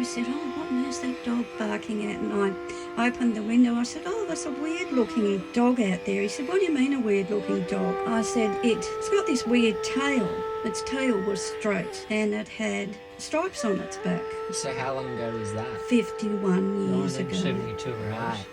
I said, oh, what is that dog barking at? And I opened the window. I said, oh, there's a weird-looking dog out there. He said, what do you mean a weird-looking dog? I said, it's got this weird tail. Its tail was straight, and it had stripes on its back. So how long ago was that? 51 years ago. 72, right?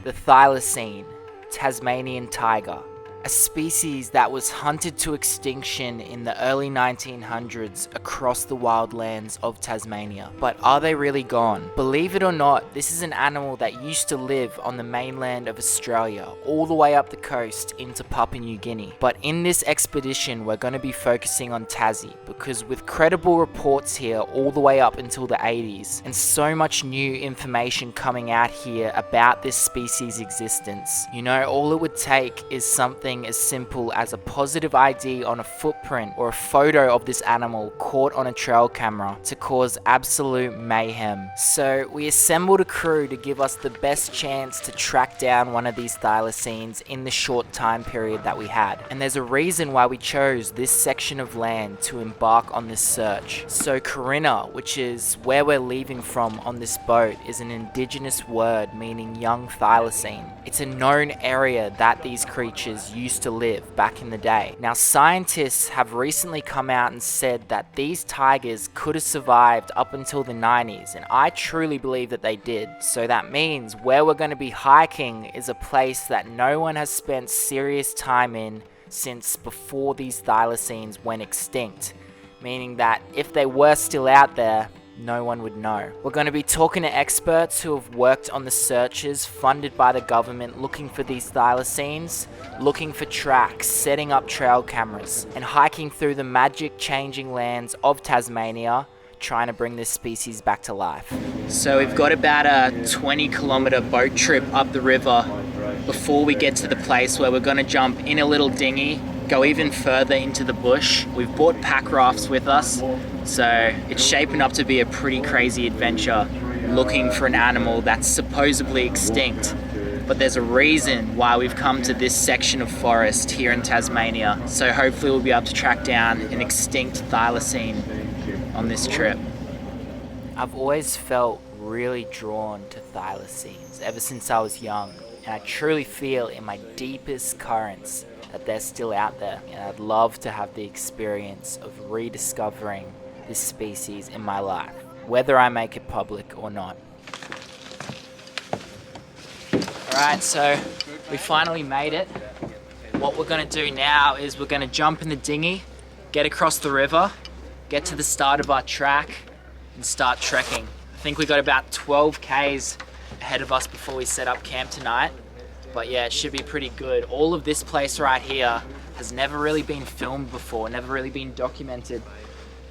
The Thylacine, Tasmanian tiger. A species that was hunted to extinction in the early 1900s across the wildlands of Tasmania. But are they really gone? Believe it or not, this is an animal that used to live on the mainland of Australia, all the way up the coast into Papua New Guinea. But in this expedition, we're going to be focusing on Tassie, because with credible reports here all the way up until the 80s, and so much new information coming out here about this species' existence, you know, all it would take is something as simple as a positive ID on a footprint or a photo of this animal caught on a trail camera to cause absolute mayhem. So we assembled a crew to give us the best chance to track down one of these thylacines in the short time period that we had. And there's a reason why we chose this section of land to embark on this search. So Corinna, which is where we're leaving from on this boat, is an indigenous word meaning young thylacine. It's a known area that these creatures used to live back in the day. Now, scientists have recently come out and said that these tigers could have survived up until the 90s, and I truly believe that they did. So that means where we're going to be hiking is a place that no one has spent serious time in since before these thylacines went extinct, meaning that if they were still out there, no one would know. We're going to be talking to experts who have worked on the searches funded by the government looking for these thylacines, looking for tracks, setting up trail cameras, and hiking through the magic changing lands of Tasmania, trying to bring this species back to life. So we've got about a 20-kilometer boat trip up the river before we get to the place where we're going to jump in a little dinghy, go even further into the bush. We've brought pack rafts with us, so it's shaping up to be a pretty crazy adventure looking for an animal that's supposedly extinct. But there's a reason why we've come to this section of forest here in Tasmania, so hopefully we'll be able to track down an extinct thylacine on this trip. I've always felt really drawn to thylacines ever since I was young, and I truly feel in my deepest currents that they're still out there, and I'd love to have the experience of rediscovering this species in my life, whether I make it public or not. Alright, so we finally made it. What we're going to do now is we're going to jump in the dinghy, get across the river, get to the start of our track, and start trekking. I think we got about 12 Ks ahead of us before we set up camp tonight. But yeah, it should be pretty good. All of this place right here has never really been filmed before, never really been documented.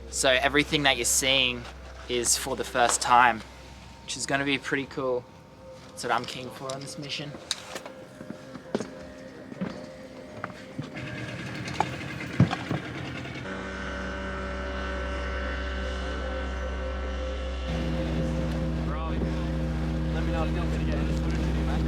So everything that you're seeing is for the first time, which is going to be pretty cool. That's what I'm keen for on this mission. Let me know if you want me to get any footage of you, mate.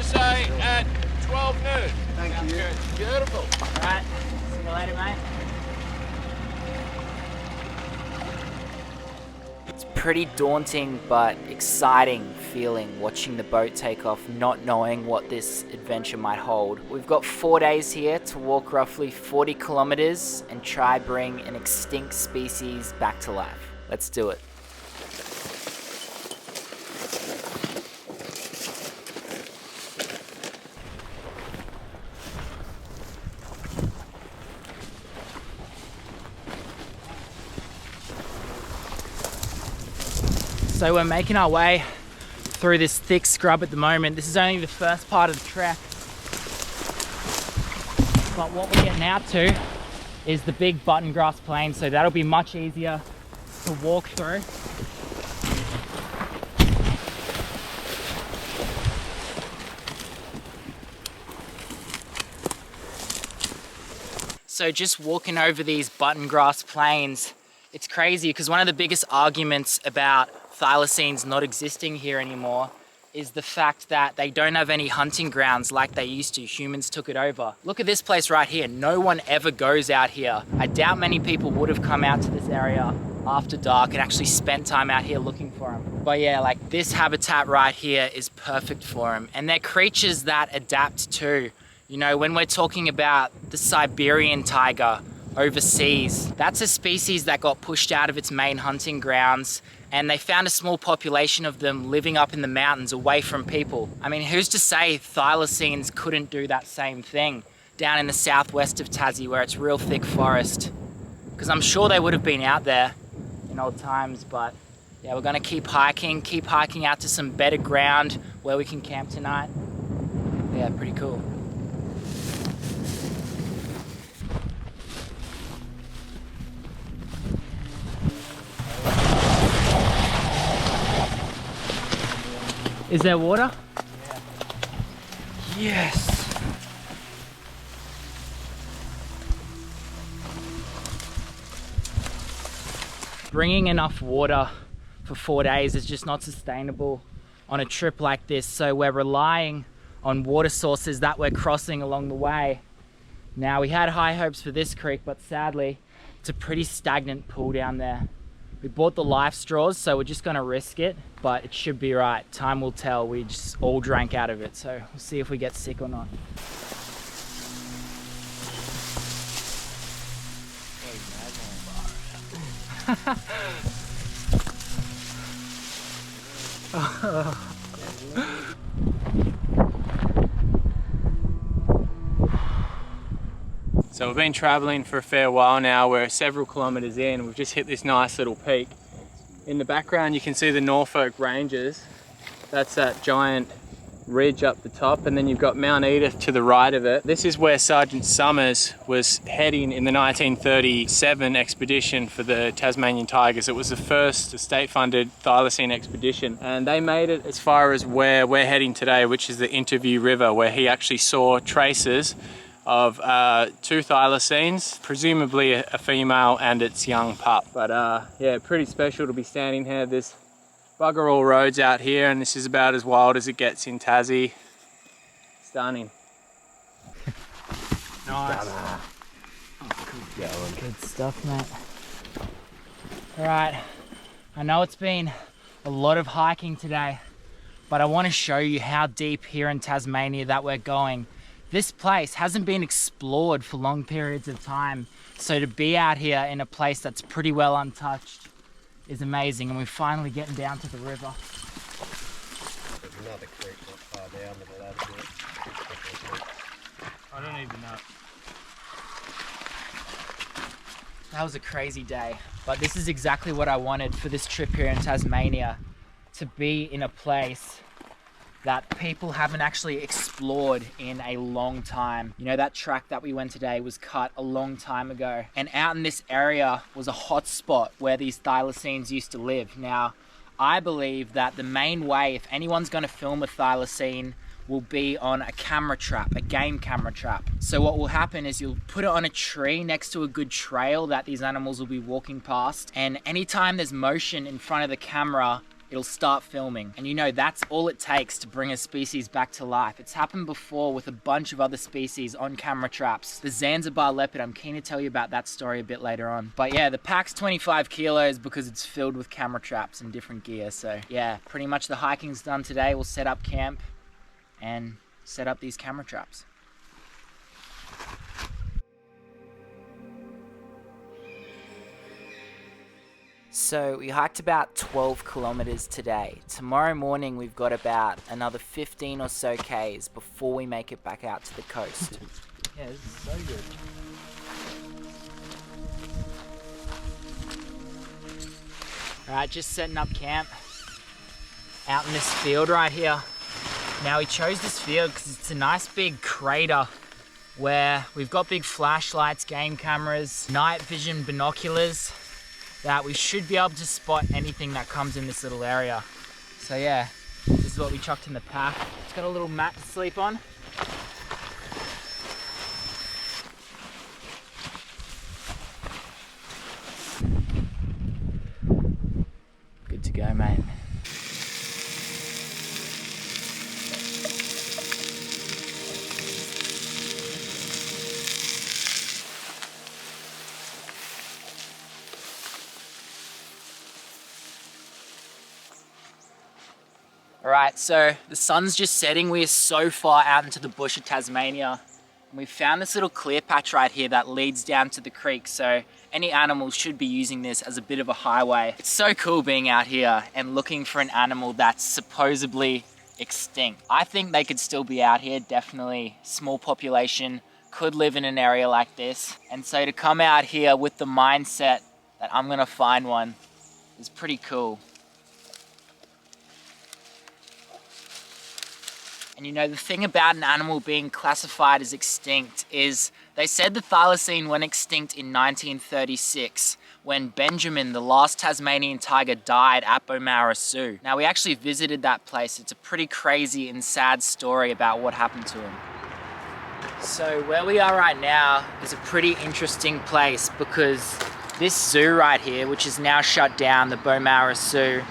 Say at 12 noon. Thank you. Beautiful. Alright, see you later, mate. It's pretty daunting but exciting feeling watching the boat take off, not knowing what this adventure might hold. We've got 4 days here to walk roughly 40 kilometers and try bring an extinct species back to life. Let's do it. So we're making our way through this thick scrub at the moment. This is only the first part of the trek. But what we're getting out to is the big button grass plain, so that'll be much easier to walk through. So just walking over these button grass plains, it's crazy because one of the biggest arguments about thylacines not existing here anymore is the fact that they don't have any hunting grounds like they used to. Humans took it over. Look at this place right here. No one ever goes out here. I doubt many people would have come out to this area after dark and actually spent time out here looking for them. But yeah, like this habitat right here is perfect for them. And they're creatures that adapt too. You know, when we're talking about the Siberian tiger overseas, that's a species that got pushed out of its main hunting grounds, and they found a small population of them living up in the mountains away from people. I mean, who's to say thylacines couldn't do that same thing down in the southwest of Tassie where it's real thick forest? Because I'm sure they would have been out there in old times. But yeah, we're gonna keep hiking out to some better ground where we can camp tonight. Yeah, pretty cool. Is there water? Yeah. Yes. Bringing enough water for 4 days is just not sustainable on a trip like this. So we're relying on water sources that we're crossing along the way. Now, we had high hopes for this creek, but sadly, it's a pretty stagnant pool down there. We bought the life straws, so we're just gonna risk it, but it should be right. Time will tell. We just all drank out of it, so we'll see if we get sick or not. So we've been travelling for a fair while now. We're several kilometres in. We've just hit this nice little peak. In the background you can see the Norfolk Ranges. That's that giant ridge up the top, and then you've got Mount Edith to the right of it. This is where Sergeant Summers was heading in the 1937 expedition for the Tasmanian Tigers. It was the first state-funded thylacine expedition, and they made it as far as where we're heading today, which is the Interview River, where he actually saw traces of 2 thylacines, presumably a female and its young pup. But yeah, pretty special to be standing here. There's bugger all roads out here, and this is about as wild as it gets in Tassie. Stunning. Nice. Oh, good going. Good stuff, mate. All right, I know it's been a lot of hiking today, but I want to show you how deep here in Tasmania that we're going. This place hasn't been explored for long periods of time, so to be out here in a place that's pretty well untouched is amazing, and we're finally getting down to the river. There's another creek not far down that will add a bit. I don't even know. That was a crazy day, but this is exactly what I wanted for this trip here in Tasmania, to be in a place that people haven't actually explored in a long time. You know, that track that we went today was cut a long time ago, and out in this area was a hot spot where these thylacines used to live. Now, I believe that the main way, if anyone's going to film a thylacine, will be on a camera trap, a game camera trap. So what will happen is you'll put it on a tree next to a good trail that these animals will be walking past, and anytime there's motion in front of the camera, it'll start filming. And you know, that's all it takes to bring a species back to life. It's happened before with a bunch of other species on camera traps. The Zanzibar leopard, I'm keen to tell you about that story a bit later on. But yeah, the pack's 25 kilos because it's filled with camera traps and different gear. So yeah, pretty much the hiking's done today. We'll set up camp and set up these camera traps. So we hiked about 12 kilometers today. Tomorrow morning we've got about another 15 or so Ks before we make it back out to the coast. Yeah, this is so good. Alright, just setting up camp out in this field right here. Now we chose this field because it's a nice big crater where we've got big flashlights, game cameras, night vision binoculars, that we should be able to spot anything that comes in this little area. So yeah, this is what we chucked in the pack. It's got a little mat to sleep on. Good to go, mate. Alright, so the sun's just setting. We are so far out into the bush of Tasmania. And we found this little clear patch right here that leads down to the creek. So any animals should be using this as a bit of a highway. It's so cool being out here and looking for an animal that's supposedly extinct. I think they could still be out here, definitely small population, could live in an area like this. And so to come out here with the mindset that I'm gonna find one is pretty cool. And you know, the thing about an animal being classified as extinct is they said the thylacine went extinct in 1936 when Benjamin, the last Tasmanian tiger, died at Beaumaris Zoo. Now, we actually visited that place. It's a pretty crazy and sad story about what happened to him. So where we are right now is a pretty interesting place because this zoo right here, which is now shut down, the Beaumaris Zoo,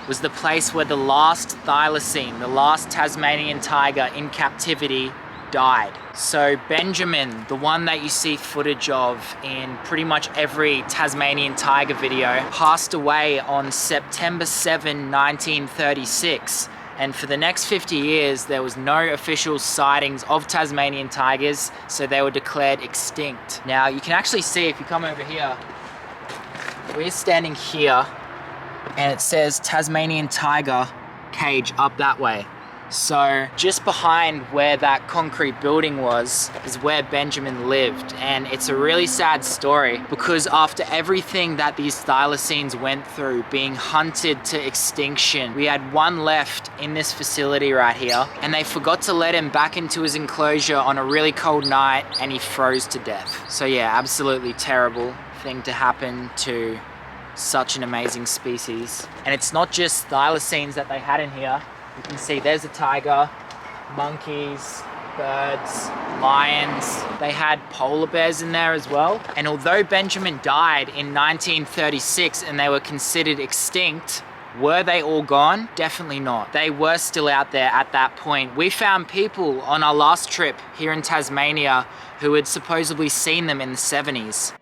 was the place where the last thylacine, the last Tasmanian tiger in captivity, died. So Benjamin, the one that you see footage of in pretty much every Tasmanian tiger video, passed away on September 7, 1936. And for the next 50 years, there was no official sightings of Tasmanian tigers, so they were declared extinct. Now, you can actually see, if you come over here, we're standing here, and it says Tasmanian tiger cage up that way. So just behind where that concrete building was is where Benjamin lived. And it's a really sad story because after everything that these thylacines went through, being hunted to extinction, we had one left in this facility right here, and they forgot to let him back into his enclosure on a really cold night, and he froze to death. So yeah, absolutely terrible thing to happen to such an amazing species. And it's not just thylacines that they had in here. You can see there's a tiger, monkeys, birds, lions. They had polar bears in there as well. And although Benjamin died in 1936 and they were considered extinct, were they all gone? Definitely not. They were still out there at that point. We found people on our last trip here in Tasmania who had supposedly seen them in the 70s.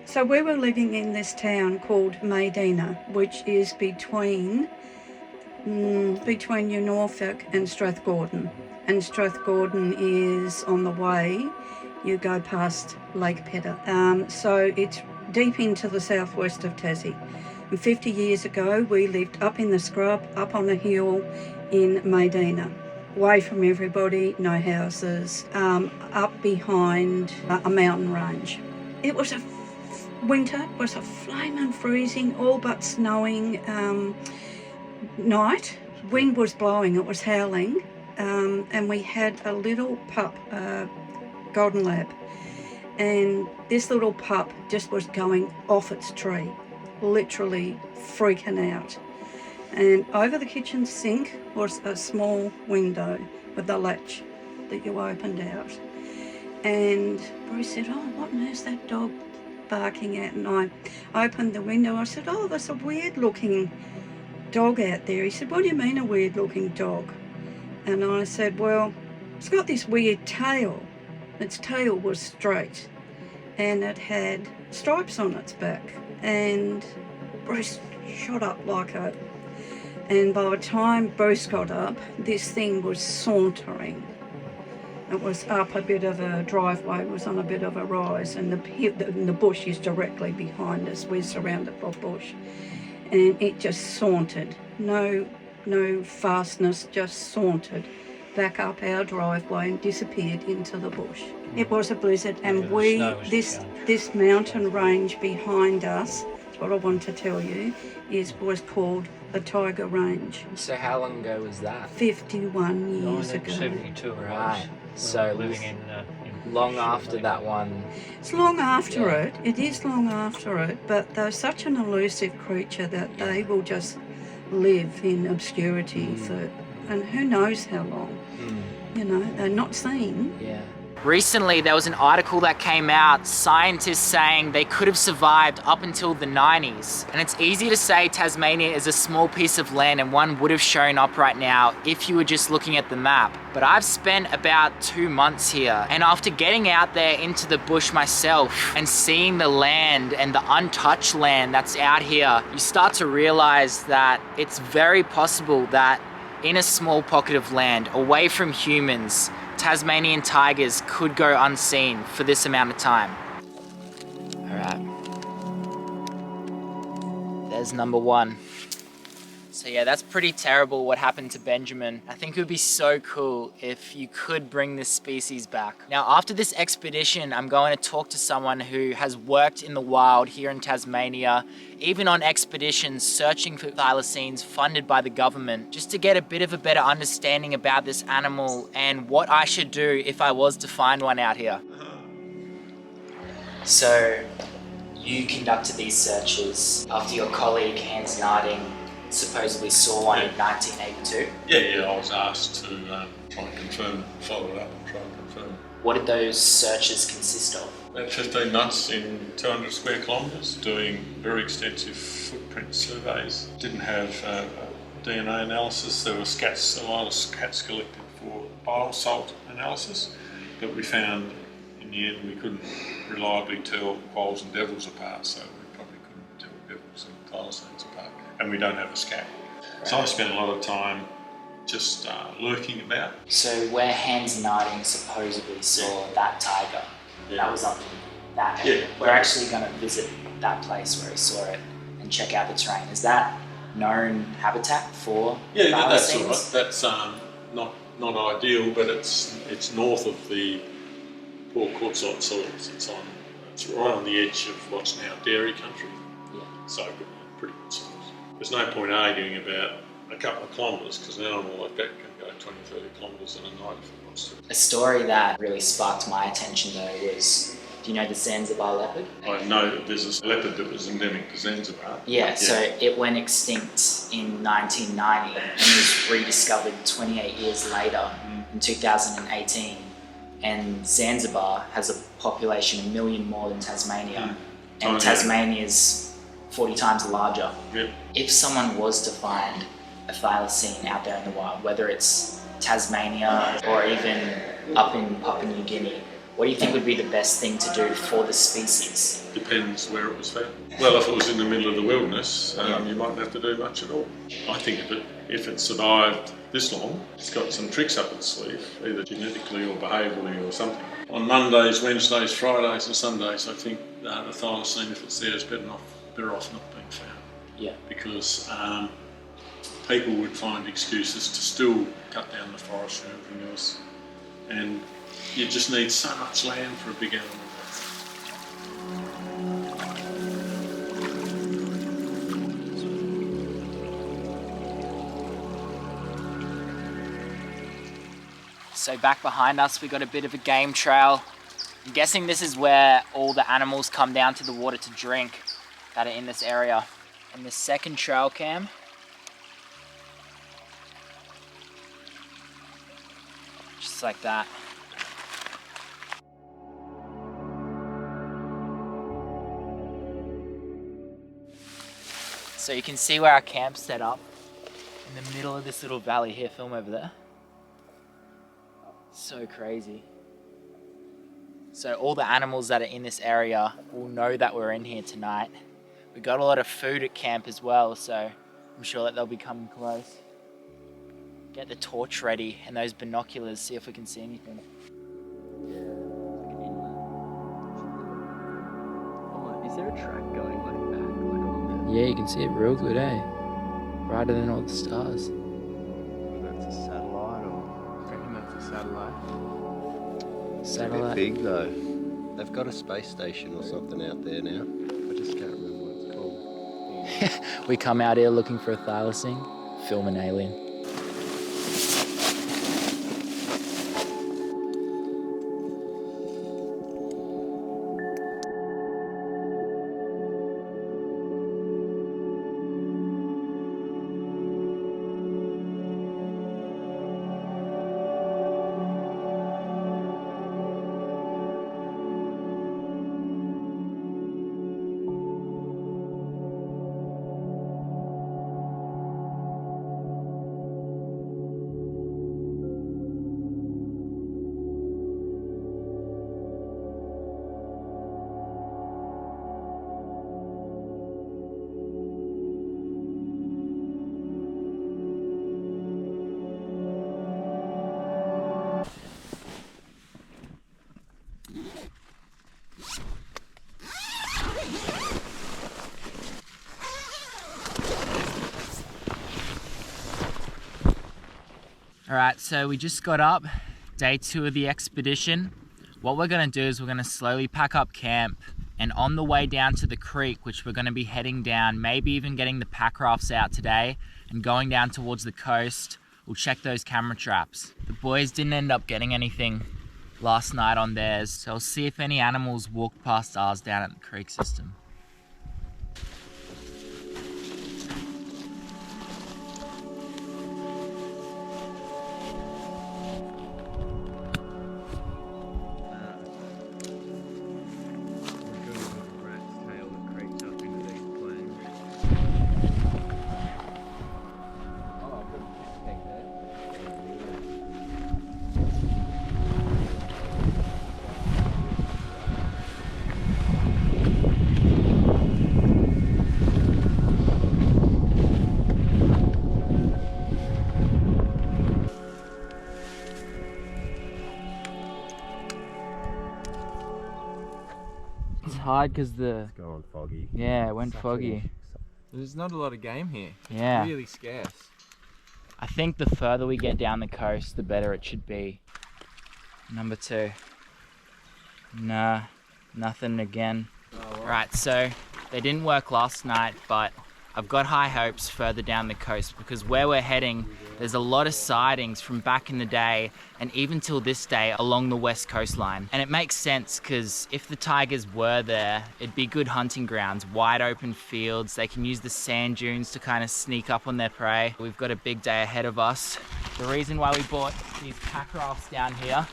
So we were living in this town called Medina, which is between New Norfolk and Strathgordon. And Strathgordon is on the way, you go past Lake Pedder. So it's deep into the southwest of Tassie. And 50 years ago, we lived up in the scrub, up on a hill in Medina, away from everybody, no houses, up behind a mountain range. It was a winter, it was a flaming freezing, all but snowing night. Wind was blowing, it was howling, and we had a little pup, golden lab, and this little pup just was going off its tree, literally freaking out. And over the kitchen sink was a small window with a latch that you opened out. And Bruce said, "Oh, what on earth's that dog barking at?" And I opened the window. I said, "Oh, there's a weird looking dog out there." He said, "What do you mean a weird looking dog?" And I said, "Well, it's got this weird tail. Its tail was straight and it had stripes on its back." And Bruce shot up like a... And by the time Bruce got up, this thing was sauntering. It was up a bit of a driveway, it was on a bit of a rise, and the bush is directly behind us. We're surrounded by bush. And it just sauntered, no fastness, just sauntered back up our driveway and disappeared into the bush. It was a blizzard, and this mountain range behind us, what I want to tell you, was called the Tiger Range. So how long ago was that? 51 years ago. 72 Right. So living in long after that one. It's long after it is long after it, but they're such an elusive creature that they will just live in obscurity for, and who knows how long. You know, they're not seen. Yeah. Recently, there was an article that came out, scientists saying they could have survived up until the 90s. And it's easy to say Tasmania is a small piece of land and one would have shown up right now if you were just looking at the map. But I've spent about 2 months here, and after getting out there into the bush myself and seeing the land and the untouched land that's out here, you start to realize that it's very possible that in a small pocket of land, away from humans, Tasmanian tigers could go unseen for this amount of time. Alright. There's number 1. So yeah, that's pretty terrible what happened to Benjamin. I think it would be so cool if you could bring this species back. Now, after this expedition, I'm going to talk to someone who has worked in the wild here in Tasmania, even on expeditions searching for thylacines funded by the government, just to get a bit of a better understanding about this animal and what I should do if I was to find one out here. So, you conducted these searches after your colleague Hans Narding supposedly saw one in 1982. Yeah, I was asked to try and confirm, follow it up and try and confirm. What did those searches consist of? About 15 months in 200 square kilometres doing very extensive footprint surveys. Didn't have DNA analysis, there were scats, a lot of scats collected for bile salt analysis, but we found in the end we couldn't reliably tell quolls and devils apart, so we probably couldn't tell devils and thylacines apart. And we don't have a scat. Right. So I spent a lot of time just lurking about. So where Hans Narding supposedly saw that tiger, that was up in that area. We're actually going to visit that place where he saw it and check out the terrain. Is that known habitat for that's thylacines? all right. That's not ideal, but it's north of the poor quartzite soils. It's right on the edge of what's now dairy country. Yeah. So pretty good soils. There's no point arguing about a couple of kilometres because an animal like that can go 20, 30 kilometres in a night if it wants to. A story that really sparked my attention though was, do you know the Zanzibar leopard? I know that there's a leopard that was endemic to Zanzibar. Yeah, so it went extinct in 1990 and was rediscovered 28 years later in 2018. And Zanzibar has a population 1 million more than Tasmania. And Tasmania's 40 times larger. Yep. If someone was to find a thylacine out there in the wild, whether it's Tasmania or even up in Papua New Guinea, what do you think would be the best thing to do for the species? Depends where it was found. Well, if it was in the middle of the wilderness, you mightn't have to do much at all. I think if it survived this long, it's got some tricks up its sleeve, either genetically or behaviourally or something. On Mondays, Wednesdays, Fridays and Sundays, I think the thylacine, if it's there, is better off not being found. Yeah. Because people would find excuses to still cut down the forest and everything else. And you just need so much land for a big animal. So back behind us, we got a bit of a game trail. I'm guessing this is where all the animals come down to the water to drink that are in this area. And the second trail cam, just like that. So you can see where our camp's set up in the middle of this little valley here. Film over there. So crazy. So all the animals that are in this area will know that we're in here tonight. We got a lot of food at camp as well, so I'm sure that they'll be coming close. Get the torch ready and those binoculars, see if we can see anything. Oh, is there a track going like back, like on Yeah, you can see it real good, eh? Brighter than all the stars. That's a satellite or... I reckon that's a satellite. It's a bit big though. They've got a space station or something out there now. I just can't remember what it's called. We come out here looking for a thylacine, film an alien. Alright, so we just got up, day 2 of the expedition. What we're gonna do is we're gonna slowly pack up camp, and on the way down to the creek, which we're gonna be heading down, maybe even getting the pack rafts out today, and going down towards the coast, we'll check those camera traps. The boys didn't end up getting anything last night on theirs, so I'll see if any animals walked past ours down at the creek system. Hard because It's going foggy. it went foggy. There's not a lot of game here. Yeah. It's really scarce. I think the further we get down the coast, the better it should be. Number 2. Nah, nothing again. Right, so they didn't work last night, but I've got high hopes further down the coast, because where we're heading, there's a lot of sightings from back in the day and even till this day along the west coastline. And it makes sense, because if the tigers were there, it'd be good hunting grounds, wide open fields. They can use the sand dunes to kind of sneak up on their prey. We've got a big day ahead of us. The reason why we bought these pack rafts down here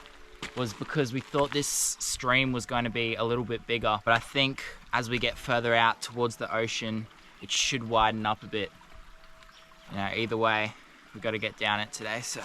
was because we thought this stream was going to be a little bit bigger, but I think as we get further out towards the ocean, it should widen up a bit. You know, either way, we've got to get down it today, so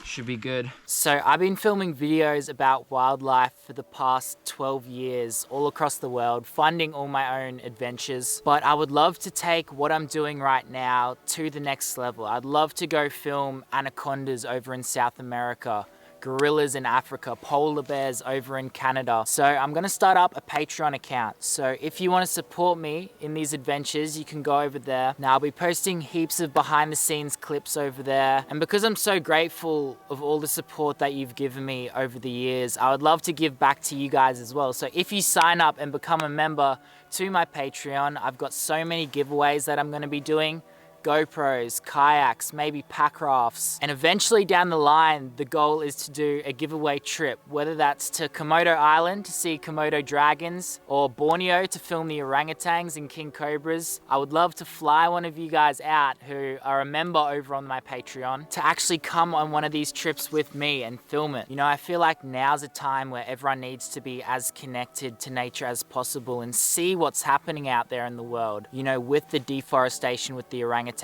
should be good. So I've been filming videos about wildlife for the past 12 years all across the world, funding all my own adventures. But I would love to take what I'm doing right now to the next level. I'd love to go film anacondas over in South America, gorillas in Africa, polar bears over in Canada. So I'm gonna start up a Patreon account. So if you wanna support me in these adventures, you can go over there. Now I'll be posting heaps of behind the scenes clips over there. And because I'm so grateful of all the support that you've given me over the years, I would love to give back to you guys as well. So if you sign up and become a member to my Patreon, I've got so many giveaways that I'm gonna be doing. GoPros, kayaks, maybe pack rafts. And eventually down the line, the goal is to do a giveaway trip, whether that's to Komodo Island to see Komodo dragons, or Borneo to film the orangutans and king cobras. I would love to fly one of you guys out who are a member over on my Patreon to actually come on one of these trips with me and film it. You know, I feel like now's a time where everyone needs to be as connected to nature as possible and see what's happening out there in the world. You know, with the deforestation, with the orangutans,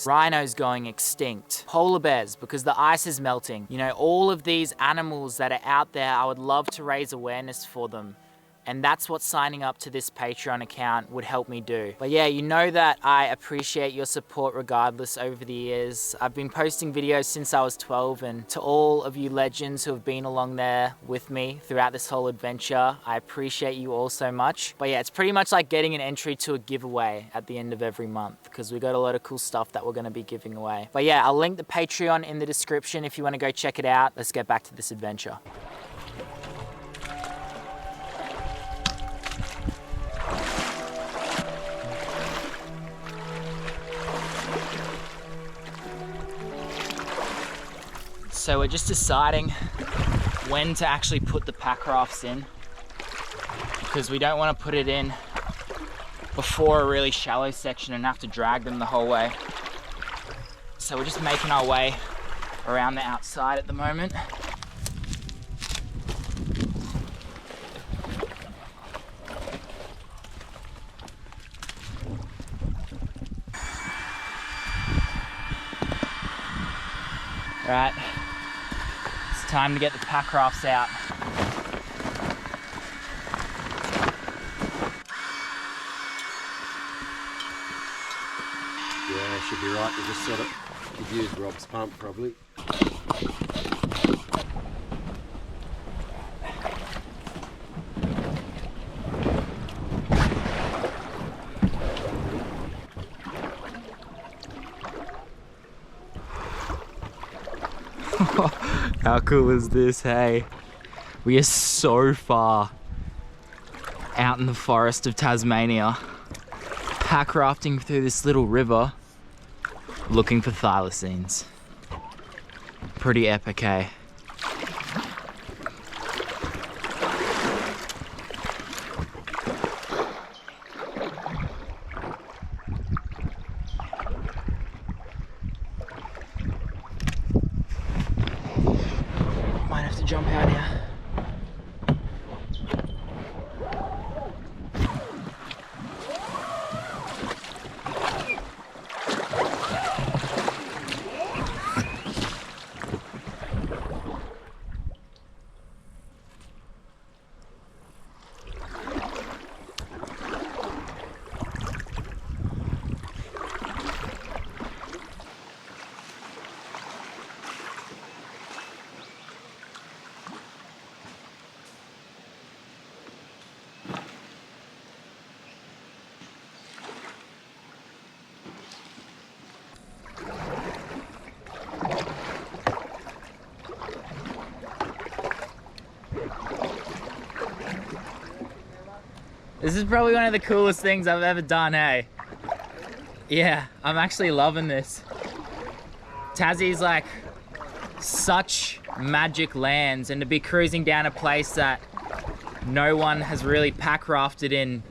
rhinos going extinct, polar bears because the ice is melting. You know, all of these animals that are out there, I would love to raise awareness for them. And that's what signing up to this Patreon account would help me do. But yeah, you know that I appreciate your support regardless over the years. I've been posting videos since I was 12, and to all of you legends who have been along there with me throughout this whole adventure, I appreciate you all so much. But yeah, it's pretty much like getting an entry to a giveaway at the end of every month, because we got a lot of cool stuff that we're gonna be giving away. But yeah, I'll link the Patreon in the description if you wanna go check it out. Let's get back to this adventure. So we're just deciding when to actually put the pack rafts in, because we don't want to put it in before a really shallow section and have to drag them the whole way. So we're just making our way around the outside at the moment. Right. Time to get the pack rafts out. Yeah, should be right. We just set it. Could use Rob's pump probably. How cool is this, hey? We are so far out in the forest of Tasmania, pack rafting through this little river, looking for thylacines. Pretty epic, eh? Might have to jump out here. This is probably one of the coolest things I've ever done, hey? Yeah, I'm actually loving this. Tassie's like such magic lands, and to be cruising down a place that no one has really pack rafted in.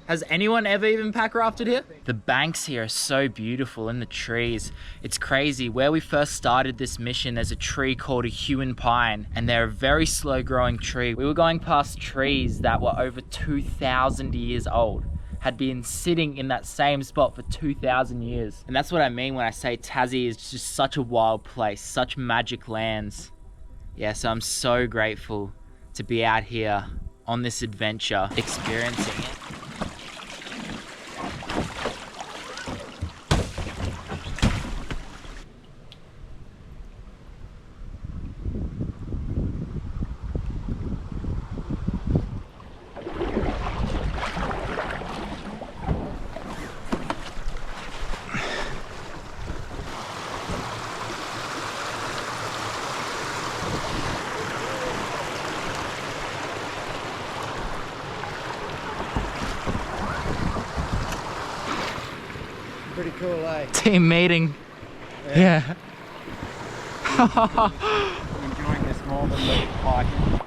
Has anyone ever even pack rafted here? The banks here are so beautiful, and the trees. It's crazy. Where we first started this mission, there's a tree called a human pine, and they're a very slow growing tree. We were going past trees that were over 2,000 years old, had been sitting in that same spot for 2,000 years. And that's what I mean when I say Tassie is just such a wild place, such magic lands. Yeah, so I'm so grateful to be out here on this adventure, experiencing it. Pretty cool, eh? Team meeting. Yeah. Enjoying this more than the hiking.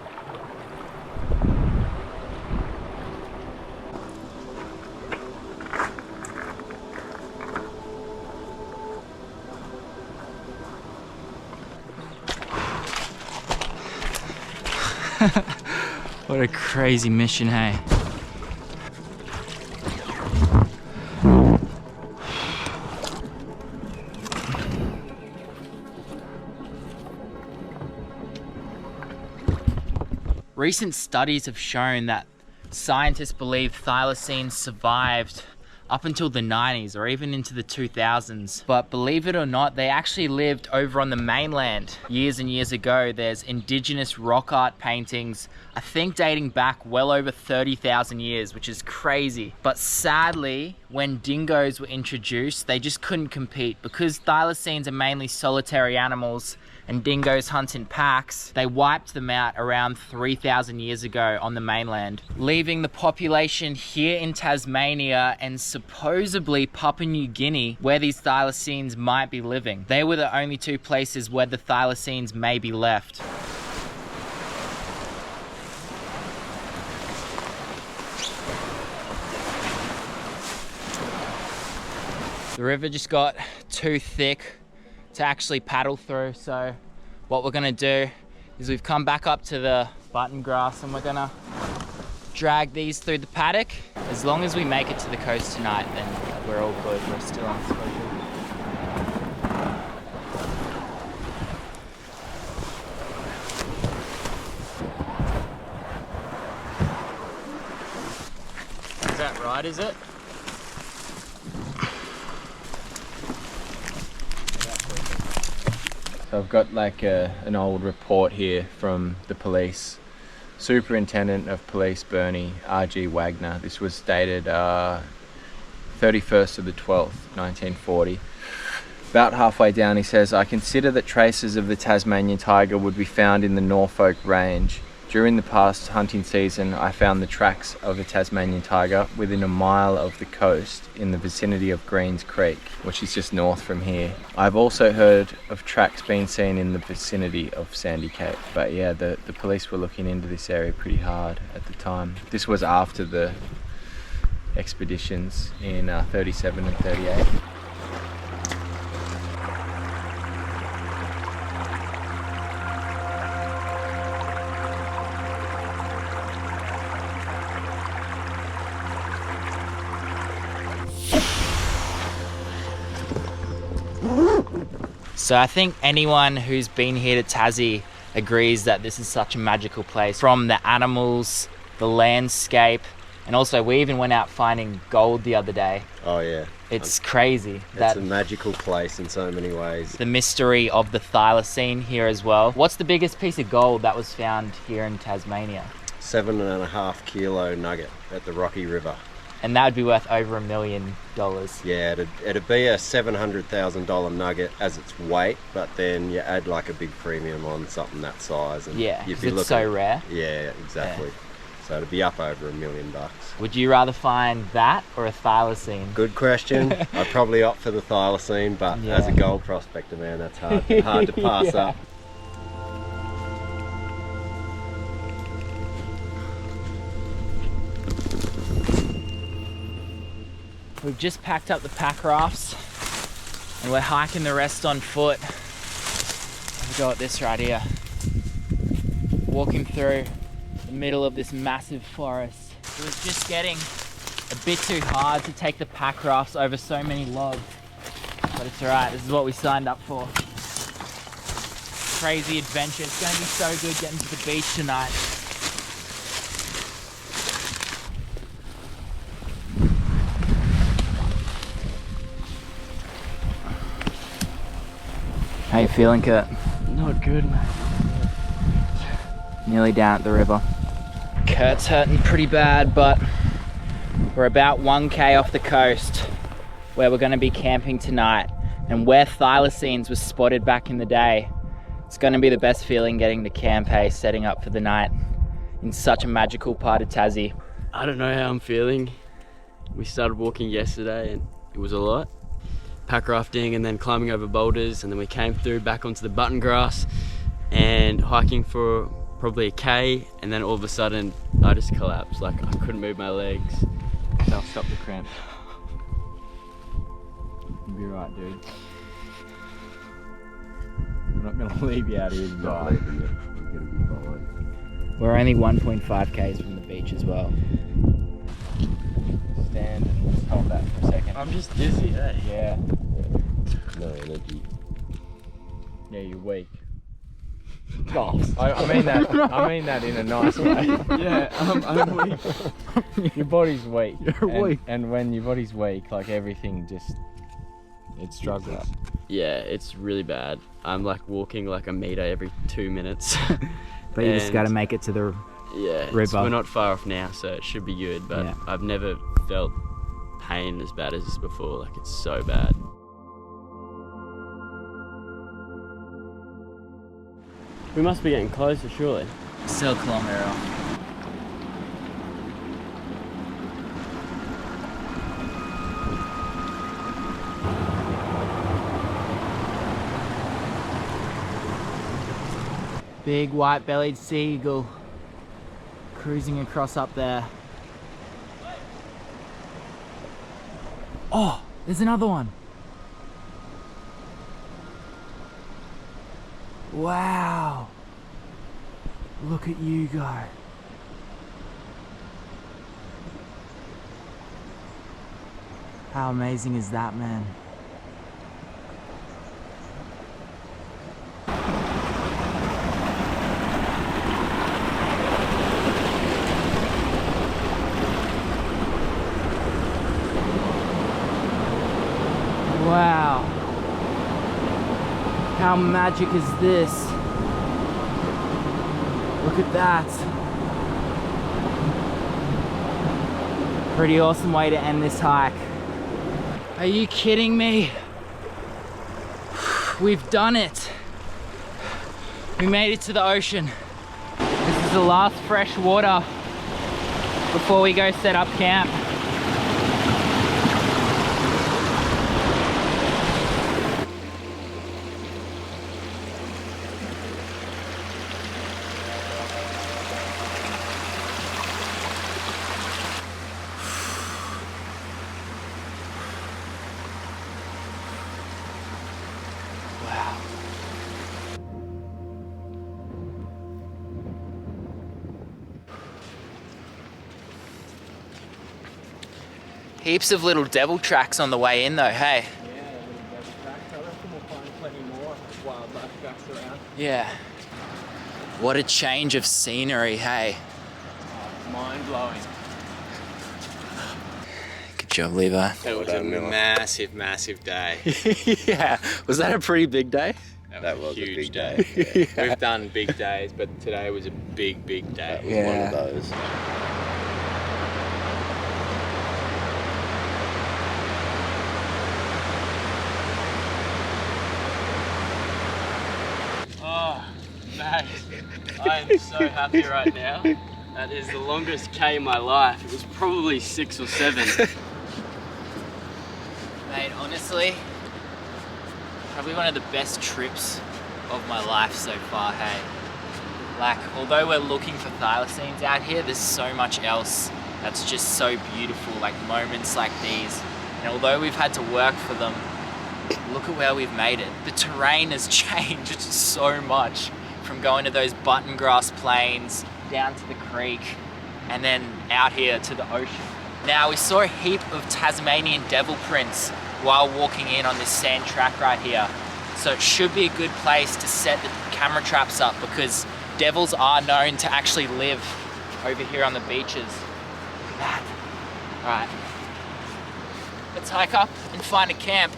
What a crazy mission, hey? Recent studies have shown that scientists believe thylacines survived up until the 90s or even into the 2000s. But believe it or not, they actually lived over on the mainland years and years ago. There's indigenous rock art paintings, I think dating back well over 30,000 years, which is crazy. But sadly, when dingoes were introduced, they just couldn't compete. Because thylacines are mainly solitary animals and dingoes hunt in packs, they wiped them out around 3,000 years ago on the mainland, leaving the population here in Tasmania and supposedly Papua New Guinea, where these thylacines might be living. They were the only two places where the thylacines may be left. The river just got too thick to actually paddle through, so what we're gonna do is we've come back up to the button grass and we're gonna drag these through the paddock. As long as we make it to the coast tonight, then we're all good. We're still on schedule. Is that right, is it? So I've got like an old report here from the police. Superintendent of Police Bernie R.G. Wagner. This was dated 31st of the 12th, 1940. About halfway down he says, I consider that traces of the Tasmanian tiger would be found in the Norfolk Range. During the past hunting season, I found the tracks of a Tasmanian tiger within a mile of the coast in the vicinity of Greens Creek, which is just north from here. I've also heard of tracks being seen in the vicinity of Sandy Cape. But yeah, the police were looking into this area pretty hard at the time. This was after the expeditions in 37 and 38. So I think anyone who's been here to Tassie agrees that this is such a magical place. From the animals, the landscape, and also we even went out finding gold the other day. Oh yeah. It's crazy. It's a magical place in so many ways. The mystery of the Thylacine here as well. What's the biggest piece of gold that was found here in Tasmania? 7.5 kilo nugget at the Rocky River. And that would be worth over $1 million. Yeah, it'd be a $700,000 nugget as its weight, but then you add like a big premium on something that size, and yeah, you'd be it's so rare. Yeah, exactly. Yeah. So it'd be up over $1 million. Would you rather find that or a thylacine? Good question. I'd probably opt for the thylacine, but as a gold prospector, man, that's hard to pass up. We've just packed up the pack rafts and we're hiking the rest on foot. We've got this right here. Walking through the middle of this massive forest. It was just getting a bit too hard to take the pack rafts over so many logs. But it's alright, this is what we signed up for. Crazy adventure. It's going to be so good getting to the beach tonight. How you feeling, Kurt? Not good, mate. Nearly down at the river. Kurt's hurting pretty bad, but we're about 1k off the coast where we're going to be camping tonight, and where thylacines was spotted back in the day. It's going to be the best feeling getting to camp, hey, setting up for the night in such a magical part of Tassie. I don't know how I'm feeling. We started walking yesterday and it was a lot. Pack rafting and then climbing over boulders, and then we came through back onto the button grass and hiking for probably a K, and then all of a sudden I just collapsed. Like, I couldn't move my legs. I'll stop the cramp. You'll be right, dude. We're not gonna leave you out here to die. We're only 1.5k's from the beach as well. Stand and let's hold that for a second. I'm just dizzy, eh? Yeah. No energy. Yeah, you're weak. Oh, I mean that in a nice way. yeah, I'm weak. Your body's weak. You're weak. And when your body's weak, like everything just, it struggles. Yeah, it's really bad. I'm like walking like a meter every 2 minutes. But you just got to make it to the river. We're not far off now, so it should be good, but yeah. I've never felt pain as bad as this before. Like, it's so bad. We must be getting closer, surely. Still a kilometre off. Big white-bellied seagull cruising across up there. Oh, there's another one. Wow. Look at you go. How amazing is that, man? Wow. How magic is this? Look at that. Pretty awesome way to end this hike. Are you kidding me? We've done it. We made it to the ocean. This is the last fresh water before we go set up camp. Heaps of little devil tracks on the way in though, hey? Yeah, little devil tracks. I reckon we'll find plenty more wildlife tracks around. Yeah. What a change of scenery, hey? Mind blowing. Good job, Levi. It was a massive, massive day. Yeah. Was that a pretty big day? That was a huge big day. day. Yeah. We've done big days, but today was a big, big day. That was one of those. Oh, mate, I am so happy right now. That is the longest K in my life. It was probably 6 or 7. Mate, honestly, probably one of the best trips of my life so far, hey? Like, although we're looking for thylacines out here, there's so much else that's just so beautiful, like moments like these. And although we've had to work for them, look at where we've made it. The terrain has changed so much from going to those button grass plains, down to the creek, and then out here to the ocean. Now, we saw a heap of Tasmanian devil prints while walking in on this sand track right here. So it should be a good place to set the camera traps up because devils are known to actually live over here on the beaches. Look at that. All right, let's hike up and find a camp.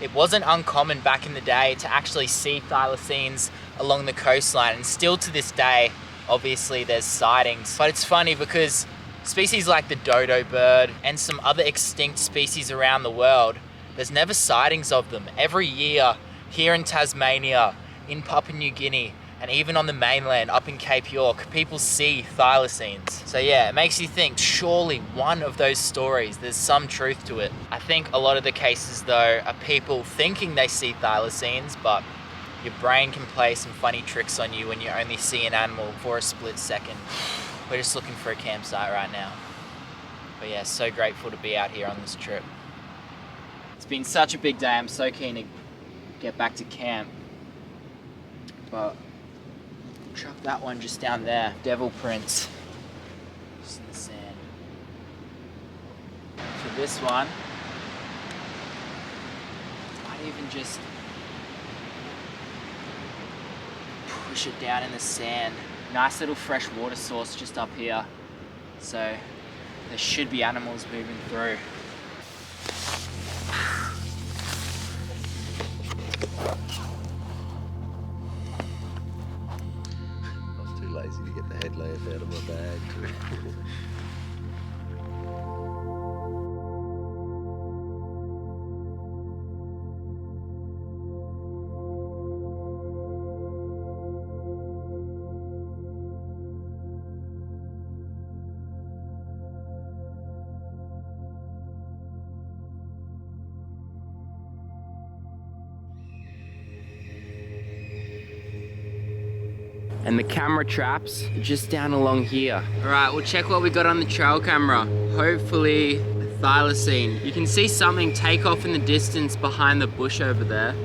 It wasn't uncommon back in the day to actually see thylacines along the coastline, and still to this day, obviously there's sightings. But it's funny because species like the dodo bird and some other extinct species around the world, there's never sightings of them. Every year here in Tasmania, in Papua New Guinea, and even on the mainland up in Cape York, people see thylacines. So yeah, it makes you think, surely one of those stories, there's some truth to it. I think a lot of the cases though are people thinking they see thylacines, but your brain can play some funny tricks on you when you only see an animal for a split second. We're just looking for a campsite right now. But yeah, so grateful to be out here on this trip. It's been such a big day, I'm so keen to get back to camp. But chuck that one just down there. Devil prints. Just in the sand. For this one, might even just push it down in the sand. Nice little fresh water source just up here. So there should be animals moving through. Lazy to get the headlamp out of my bag. And the camera traps are just down along here. All right, we'll check what we got on the trail camera. Hopefully a thylacine. You can see something take off in the distance behind the bush over there.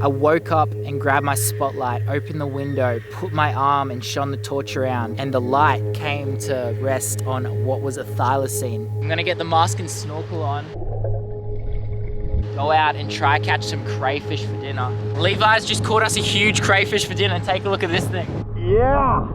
I woke up and grabbed my spotlight, opened the window, put my arm and shone the torch around, and the light came to rest on what was a thylacine. I'm gonna get the mask and snorkel on, go out and try catch some crayfish for dinner. Levi's just caught us a huge crayfish for dinner. Take a look at this thing. Yeah!